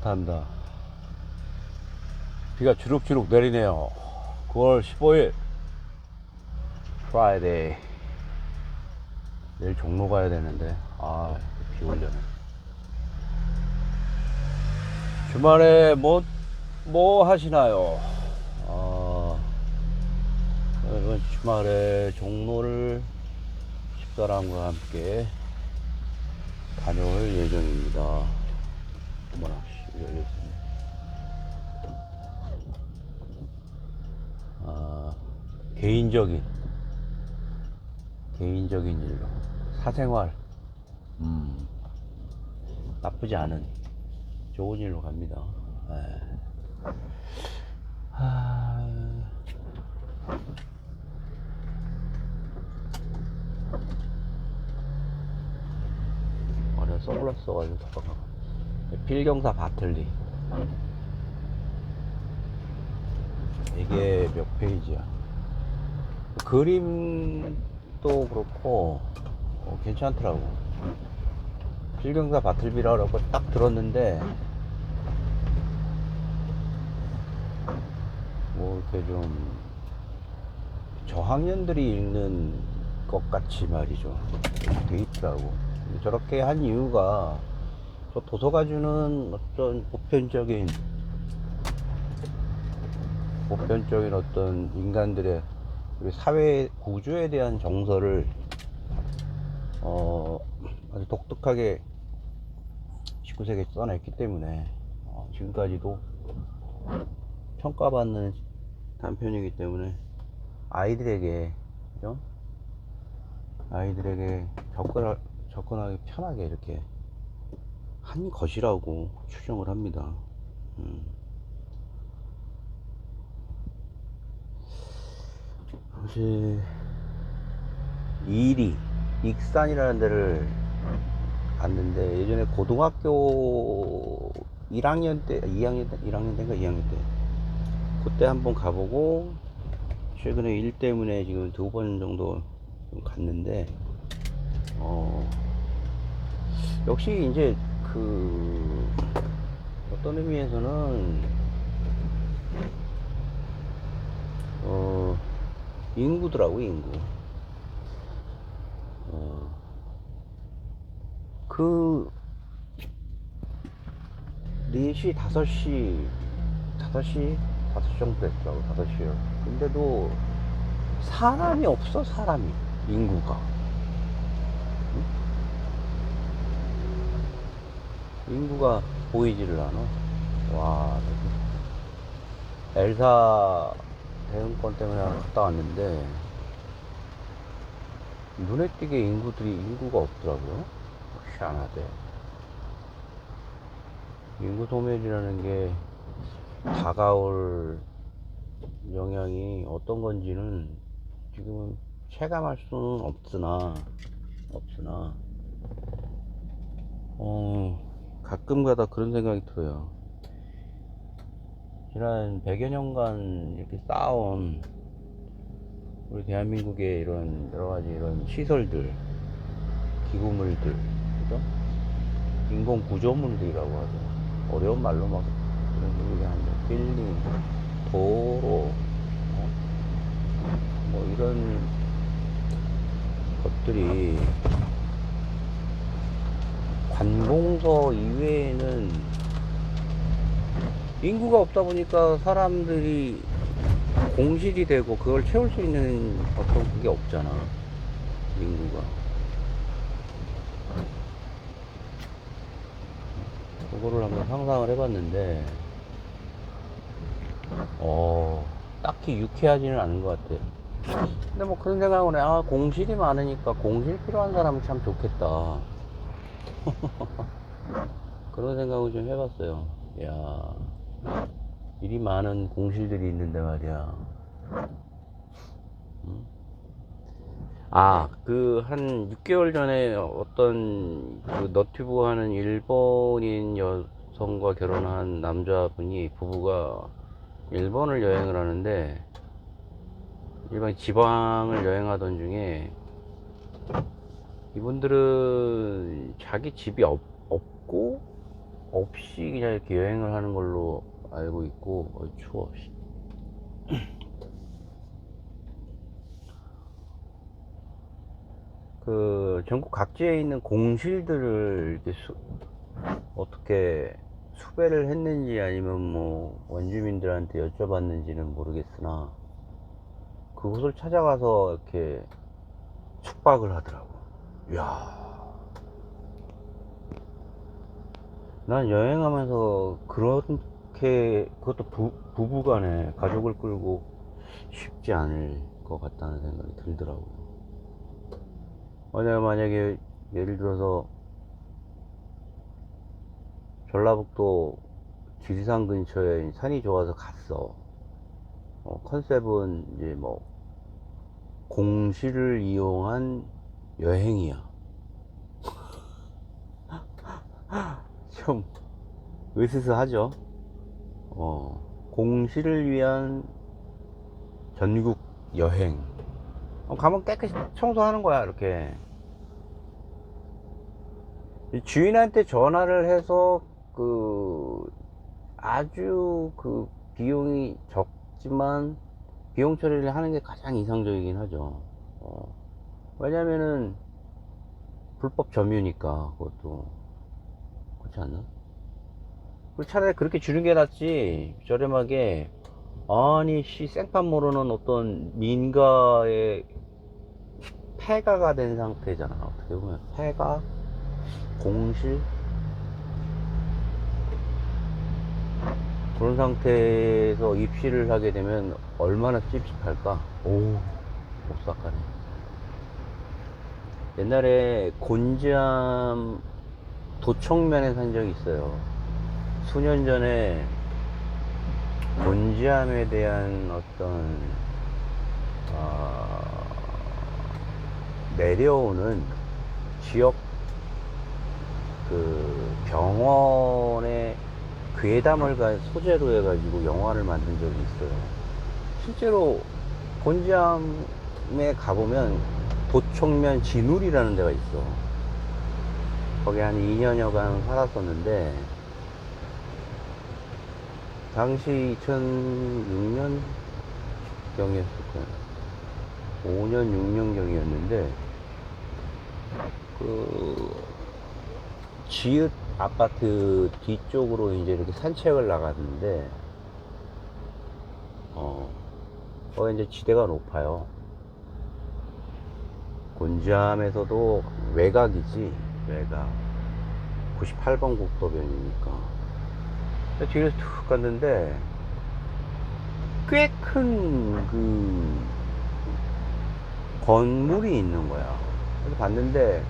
감사합니다. 비가 주룩주룩 내리네요. 9월 15일 프라이데이. 내일 종로 가야 되는데 비 올려네. 주말에 뭐 하시나요? 이번 주말에 종로를 집사람과 함께 다녀올 예정입니다. 어머나, 열렸습니다. 개인적인 일로 사생활 나쁘지 않은 좋은 일로 갑니다. 머리가 선글라스 써가지고 잠깐만. 필경사 바틀리. 이게 몇 페이지야? 그림도 그렇고 괜찮더라고. 필경사 바틀비라고 딱 들었는데 뭐 이렇게 좀 저학년들이 읽는 것 같이 말이죠. 돼 있더라고. 저렇게 한 이유가 저 도서가 주는 어떤 보편적인 어떤 인간들의 우리 사회 구조에 대한 정서를 아주 독특하게 19세기에 써냈기 때문에 지금까지도 평가받는 단편이기 때문에 아이들에게 접근하기 편하게 이렇게 한 것이라고 추정을 합니다. 사실 익산이라는 데를 갔는데 예전에 고등학교 1학년 때 1학년 때인가 2학년 때 그때 한번 가보고 최근에 일 때문에 지금 2번 정도 갔는데 역시 이제 어떤 의미에서는 인구더라고. 인구. 4시 5시 정도 됐더라고. 5시요. 근데도 사람이 없어. 인구가 보이지를 않아. 와, 엘사 대응권 때문에 갔다 왔는데 눈에 띄게 인구가 없더라고요. 희한하대. 인구 소멸이라는 게 다가올 영향이 어떤 건지는 지금은 체감할 수는 없으나 가끔가다 그런 생각이 들어요. 지난 100여 년간 이렇게 쌓아온 우리 대한민국의 이런 여러가지 이런 시설들, 기구물들, 그죠? 인공 구조물들이라고 하죠. 어려운 말로 막 그런 얘기 하는데, 빌딩, 도로, 뭐 이런 것들이 관공서 이외에는 인구가 없다 보니까 사람들이 공실이 되고 그걸 채울 수 있는 어떤 그게 없잖아. 인구가. 그거를 한번 상상을 해봤는데 딱히 유쾌하지는 않은 것 같아. 근데 뭐 그런 생각을 해. 공실이 많으니까 공실 필요한 사람은 참 좋겠다. 그런 생각을 좀 해봤어요. 야, 일이 많은 공실들이 있는데 말이야. 한 6개월 전에 어떤 너튜브 하는 일본인 여성과 결혼한 남자분이, 부부가 일본을 여행을 하는데, 일반 지방을 여행하던 중에 이분들은 자기 집이 없고 없이 그냥 이렇게 여행을 하는 걸로 알고 있고. 추워. 그 전국 각지에 있는 공실들을 이렇게 어떻게 수배를 했는지 아니면 뭐 원주민들한테 여쭤봤는지는 모르겠으나 그곳을 찾아가서 이렇게 숙박을 하더라고. 이야, 난 여행하면서 그렇게, 그것도 부부간에 가족을 끌고 쉽지 않을 것 같다는 생각이 들더라고요. 만약에 예를 들어서 전라북도 지리산 근처에 산이 좋아서 갔어. 컨셉은 이제 뭐 공시를 이용한 여행이야. 좀 으스스하죠. 공시를 위한 전국 여행. 가면 깨끗이 청소하는 거야. 이렇게 주인한테 전화를 해서 아주 비용이 적지만 비용 처리를 하는 게 가장 이상적이긴 하죠. 왜냐면은 불법 점유니까. 그것도 그렇지 않나? 차라리 그렇게 주는 게 낫지. 저렴하게. 아니 생판 모르는 어떤 민가의 폐가가 된 상태잖아. 어떻게 보면 폐가, 공실, 그런 상태에서 입시를 하게 되면 얼마나 찝찝할까. 오, 오싹하네. 옛날에 곤지암 도청면에 산 적이 있어요. 수년 전에 곤지암에 대한 어떤 내려오는 지역 병원의 괴담을 소재로 해가지고 영화를 만든 적이 있어요. 실제로 곤지암에 가보면 도청면 진울이라는 데가 있어. 거기 한 2년여간 살았었는데, 당시 2006년 경이었을 거예요. 5년, 6년 경이었는데, 지읒 아파트 뒤쪽으로 이제 이렇게 산책을 나갔는데, 거기 이제 지대가 높아요. 곤지암에서도 외곽이지, 외곽. 98번 국도변이니까. 뒤에서 툭 갔는데, 꽤 큰 건물이 있는 거야. 그래서 봤는데,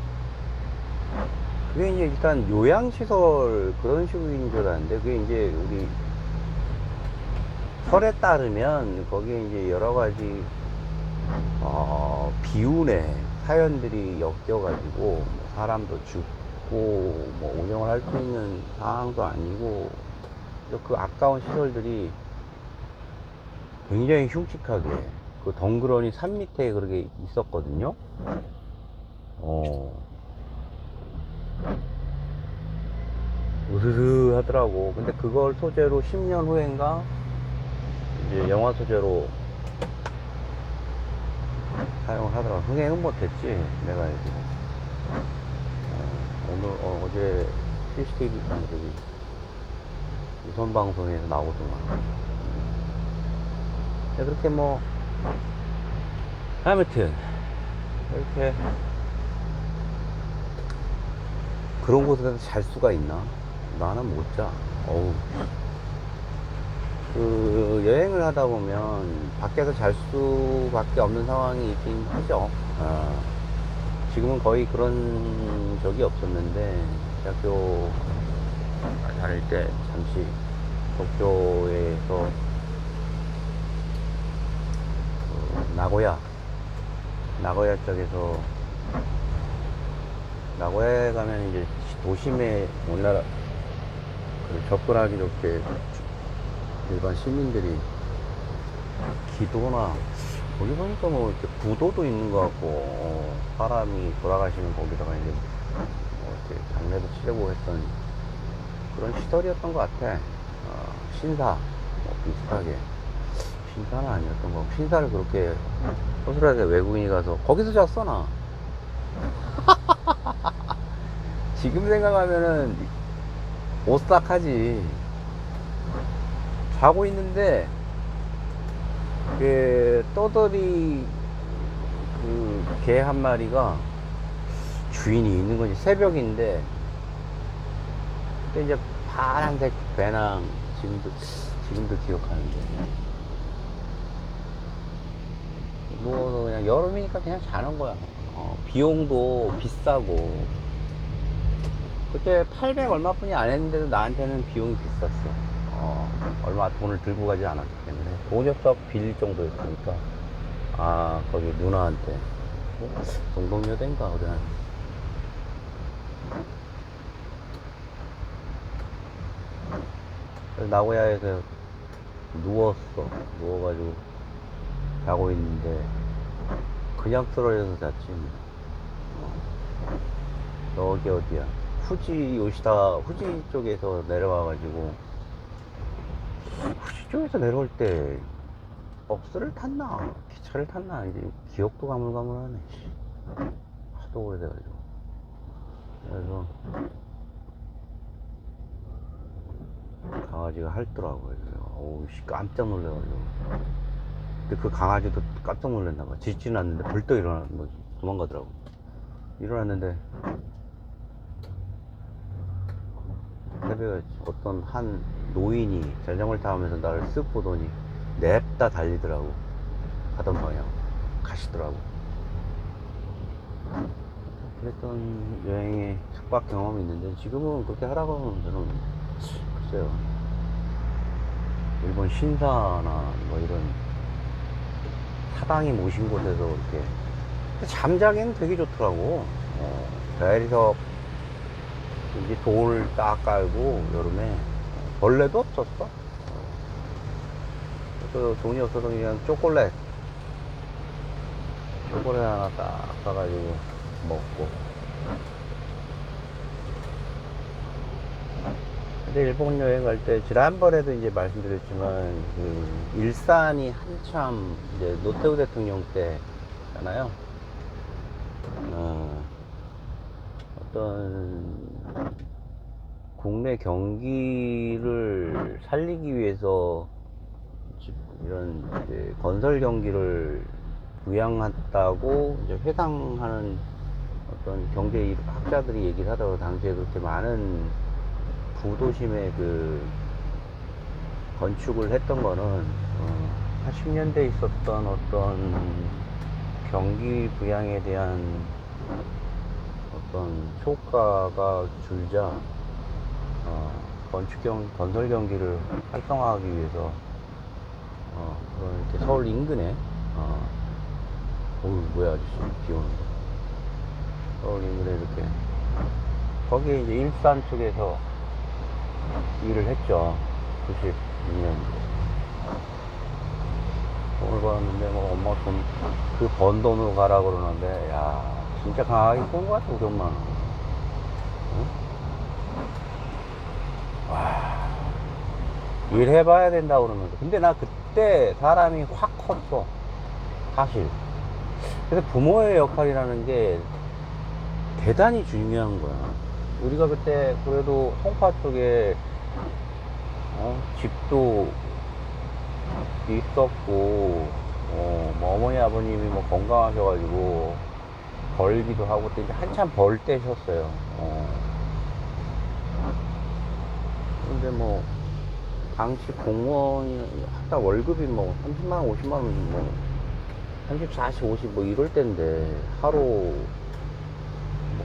그게 이제 일단 요양시설 그런 식인 줄 알았는데, 그게 이제 우리 설에 따르면 거기에 이제 여러 가지 비운의 사연들이 엮여가지고 사람도 죽고 뭐 운영을 할 수 있는 상황도 아니고, 그 아까운 시설들이 굉장히 흉측하게 덩그러니 산 밑에 그렇게 있었거든요. 으스스 하더라고. 근데 그걸 소재로 10년 후인가 이제 영화 소재로 사용을 하더라고. 흥행은 못했지, 내가 알기로. 어제 CCTV 저기 유선 방송에서 나오더만. 그렇게 뭐 아무튼 이렇게 그런 곳에서 잘 수가 있나? 나는 못 자. 어우. 여행을 하다 보면 밖에서 잘 수밖에 없는 상황이 있긴 하죠. 지금은 거의 그런 적이 없었는데, 대학교 다닐 때 잠시 도쿄에서 나고야 쪽에서, 나고야에 가면 이제 도심에 우리나라 접근하기 좋게 일반 시민들이 기도나, 거기 보니까 뭐 이렇게 부도도 있는 것 같고, 사람이 돌아가시면 거기다가 이제 뭐 이렇게 장례도 치르고 했던 그런 시설이었던 것 같아. 신사 뭐 비슷하게. 신사는 아니었던 거. 신사를 그렇게 허술하게 외국인이 가서 거기서 잤어 나. 지금 생각하면은 오싹하지. 자고 있는데 그 떠돌이 그 개 한 마리가 주인이 있는 건지 새벽인데 그때 이제 파란색 배낭 지금도 기억하는데 누워서 그냥 여름이니까 그냥 자는 거야. 비용도 비싸고 그때 800 얼마뿐이 안 했는데도 나한테는 비용이 비쌌어. 얼마 돈을 들고 가지 않았기 때문에 돈이 없어 빌릴 정도였으니까. 거기 누나한테 동동여대인가 어디 한 나고야에서 누워가지고 자고 있는데 그냥 쓰러져서 잤지. 여기 어디야, 후지 쪽에서 내려와가지고 후지 쪽에서 내려올 때 버스를 탔나 기차를 탔나 이제 기억도 가물가물하네. 하도 오래돼가지고. 그래서 강아지가 핥더라고. 그래서 어우 씨 깜짝 놀래가지고. 근데 그 강아지도 깜짝 놀랐나봐. 짖지는 않는데 벌떡 일어나는 거지. 도망가더라고. 일어났는데 새벽에 어떤 한 노인이 자전거를 타면서 나를 쓱 보더니 냅다 달리더라고. 가던 방향 가시더라고. 그랬던 여행의 숙박 경험이 있는데 지금은 그렇게 하라고 하면 저는 글쎄요, 일본 신사나 뭐 이런 사당이 모신 곳에서 이렇게 잠자기는 되게 좋더라고. 배리석 이제 돌 딱 깔고 여름에 벌레도 없었어. 그래서 돈이 없어서 그냥 초콜릿 하나 딱 사가지고 먹고. 근데 일본 여행 갈 때 지난번에도 이제 말씀드렸지만 그 일산이 한참 이제 노태우 대통령 때잖아요. 어떤 국내 경기를 살리기 위해서 이런 이제 건설 경기를 부양했다고 이제 회상하는 어떤 경제 학자들이 얘기를 하더라고. 당시에 그렇게 많은 부도심의 그 건축을 했던 거는 80년대에 있었던 어떤 경기 부양에 대한 어떤 효과가 줄자 건설 경기를 활성화하기 위해서 그런 이렇게 서울 인근에 뭐야 아저씨 비 오는 거. 서울 인근에 이렇게 거기에 이제 일산 쪽에서 일을 했죠. 96년 돈을 벌었는데 뭐 엄마 그 번 돈으로 가라 그러는데 야 진짜 강하게 꾼 것 같아 우리 엄마는. 응? 와 일해봐야 된다고 그러는데 근데 나 그때 사람이 확 컸어 사실. 그래서 부모의 역할이라는 게 대단히 중요한 거야. 우리가 그때 그래도 송파 쪽에 집도 있었고 뭐 어머니 아버님이 뭐 건강하셔가지고 벌기도 하고 그때 이제 한참 벌 때셨어요. 근데 뭐 당시 공무원이 하다 월급이 뭐 30만원 50만원 뭐 30, 40, 50 뭐 이럴 때인데 하루 뭐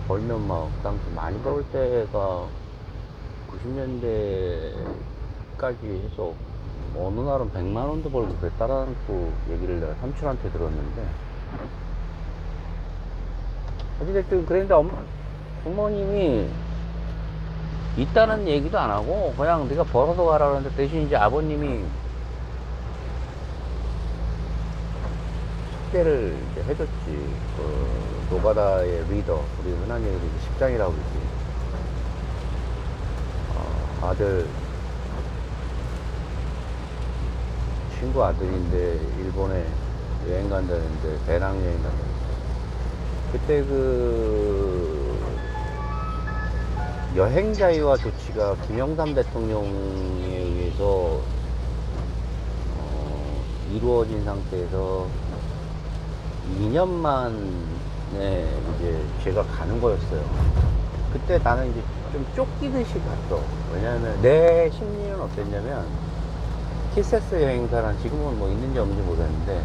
벌면 막 당시 많이 벌 때가 90년대까지 해서 어느 날은 100만원도 벌고 그랬다라는 또 얘기를 내가 삼촌한테 들었는데 어찌됐든 그랬는데 부모님이 있다는 얘기도 안 하고 그냥 네가 벌어서 가라 그러는데 대신 이제 아버님이 숙제를 이제 해줬지. 그 노가다의 리더, 우리 흔한 얘기로 십장이라고 그러지. 아들, 친구 아들인데 일본에 여행 간다는데, 배낭 여행 간다는데, 그때 그 여행 자유화 조치가 김영삼 대통령에 의해서 이루어진 상태에서 2년 만에 이제 제가 가는 거였어요. 그때 나는 이제 좀 쫓기듯이 갔어. 왜냐면 내 심리는 어땠냐면, 티세스 여행사란, 지금은 뭐 있는지 없는지 모르겠는데,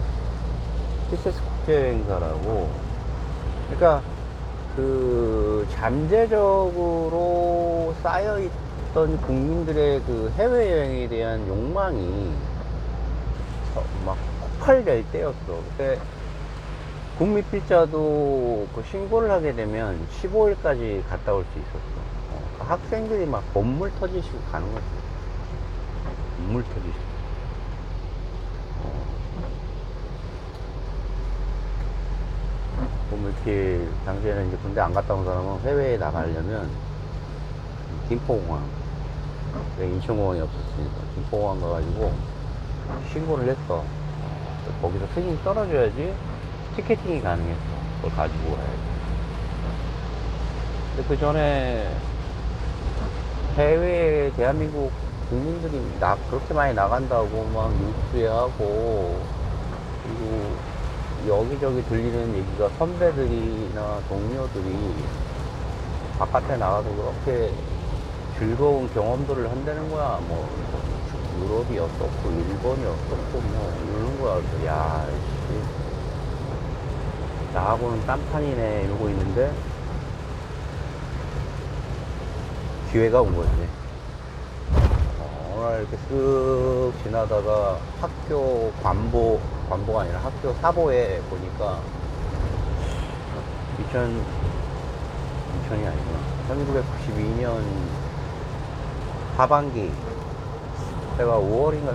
티세스 국제여행사라고, 그러니까 그 잠재적으로 쌓여있던 국민들의 그 해외여행에 대한 욕망이 막 폭발될 때였어. 그때 국민필자도 그 신고를 하게 되면 15일까지 갔다 올 수 있었어. 그 학생들이 막 건물 터지시고 가는 거지. 건물 터지시고. 그럼 이렇게, 당시에는 이제 군대 안 갔다 온 사람은 해외에 나가려면 김포공항, 인천공항이 없었으니까 김포공항 가가지고 신고를 했어. 거기서 승인이 떨어져야지 티켓팅이 가능했어. 그걸 가지고 가야지. 근데 그 전에 해외에 대한민국 국민들이 그렇게 많이 나간다고 막 뉴스에 하고, 그리고 여기저기 들리는 얘기가, 선배들이나 동료들이 바깥에 나가서 그렇게 즐거운 경험들을 한다는 거야. 뭐 유럽이 어떻고 일본이 어떻고 뭐 이러는 거야. 그래서 야, 씨, 나하고는 딴판이네 이러고 있는데 기회가 온 거지. 어느 날 이렇게 쓱 지나다가 학교 관보가 아니라 학교 사보에 보니까 2000이 아니구나. 1992년 하반기, 내가 5월인가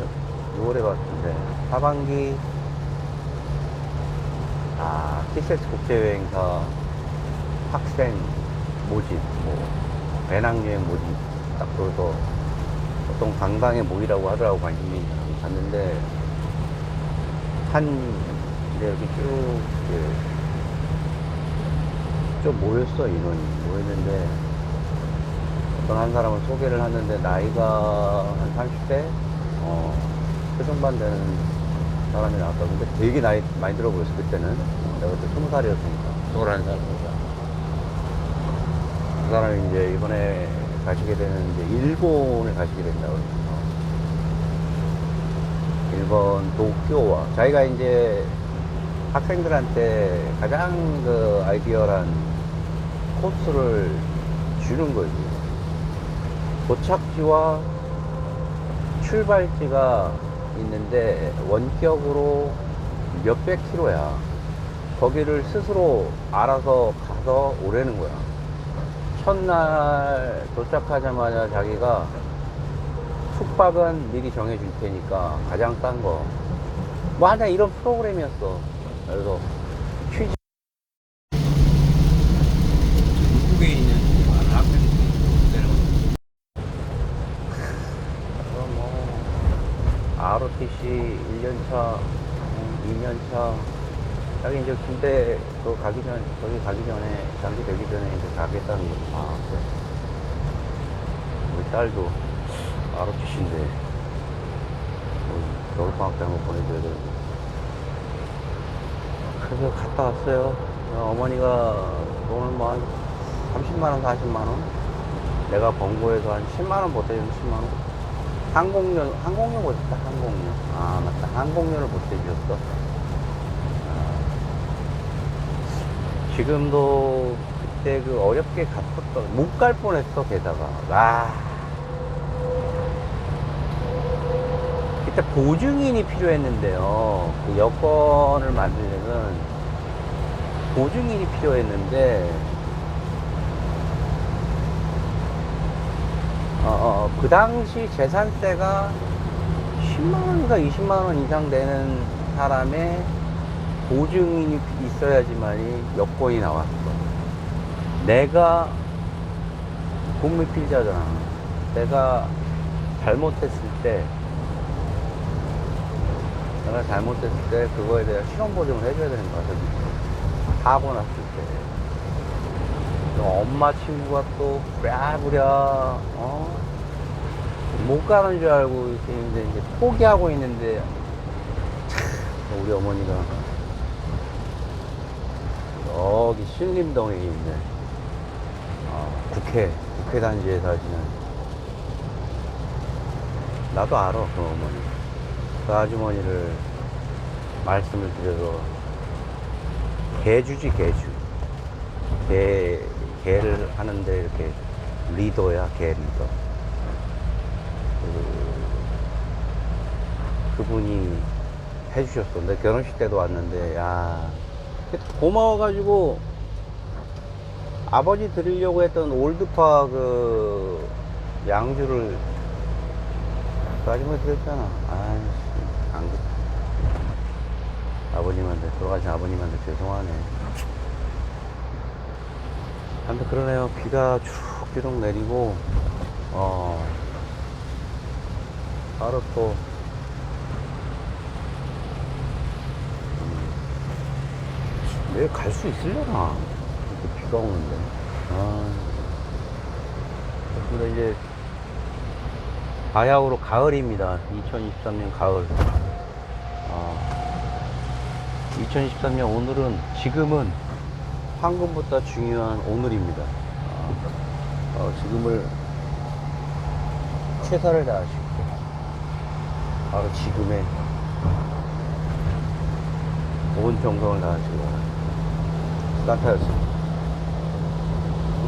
6월에 갔는데, 하반기, 티세스 국제여행사 학생 모집, 뭐 배낭여행 모집 딱 그래서 어떤 관광에 모이라고 하더라고. 관심이 갔는데, 이제 이렇게 좀 모였어. 인원이 모였는데, 어떤 한 사람을 소개를 하는데, 나이가 한 30대 초중반 되는 사람이 나왔다. 근데 되게 나이 많이 들어 보였어. 그때는 내가 그때 20살이었으니까 21살이니까. 그 사람이 이제 이번에 가시게 되는, 이제 일본을 가시게 된다고 그랬어. 일본 도쿄와, 자기가 이제 학생들한테 가장 그 아이디어란 코스를 주는 거지. 도착지와 출발지가 있는데 원격으로 몇백 킬로야. 거기를 스스로 알아서 가서 오라는 거야. 첫날 도착하자마자 자기가 숙박은 미리 정해줄 테니까 가장 싼 거, 뭐 하여튼 이런 프로그램이었어. 그래서 퀴즈, 미국에 있는 많은 학생들이 되는 거죠. 뭐 ROTC 1년차, 2년차, 자기 이제 군대 거기 가기 전에, 장기 되기 전에 이제 가겠다는 거지. 그래. 우리 딸도 ROTC인데 겨울방학 때 한번 보내줘야 되는데. 그래서 갔다 왔어요. 어머니가 돈을 뭐 한 30만원, 40만원, 내가 번 거에서 한 10만원 보태주면 10만원. 항공료 못했다. 항공료. 맞다, 항공료를 보태주셨어. 지금도 그때 그 어렵게 갔었던, 못 갈 뻔했어. 게다가 그때 보증인이 필요했는데요. 그 여권을 만들려면 보증인이 필요했는데, 그 당시 재산세가 10만원인가 20만원 이상 되는 사람의 보증인이 있어야지만이 여권이 나왔어. 내가 국민필자잖아. 내가 잘못했을 때, 그거에 대한 실험 보증을 해줘야 되는 거야. 저기 사고 났을 때. 또 엄마 친구가 또 부랴부랴, 못 가는 줄 알고 이렇게 이제 포기하고 있는데, 참, 우리 어머니가 여기 신림동에 있는 국회 단지에 사시는, 나도 알아, 그 어머니. 그 아주머니를 말씀을 드려서, 개주지, 개주. 개를 하는데 이렇게 리더야, 개 리더. 그분이 해주셨어. 내 결혼식 때도 왔는데, 야, 고마워가지고, 아버지 드리려고 했던 올드파 그 양주를 그 아줌마 드렸잖아. 아이씨, 안 그. 아버님한테, 돌아가신 아버님한테 죄송하네. 아무튼 그러네요. 비가 쭉쭉 내리고, 바로 또, 내일 갈 수 있으려나? 이렇게 비가 오는데. 근데 이제, 바야흐로 가을입니다. 2023년 가을. 2023년 오늘은, 지금은 황금보다 중요한 오늘입니다. 지금을 최선을 다하시고, 바로 지금에 온 정성을 다하시고, 산타였습니다.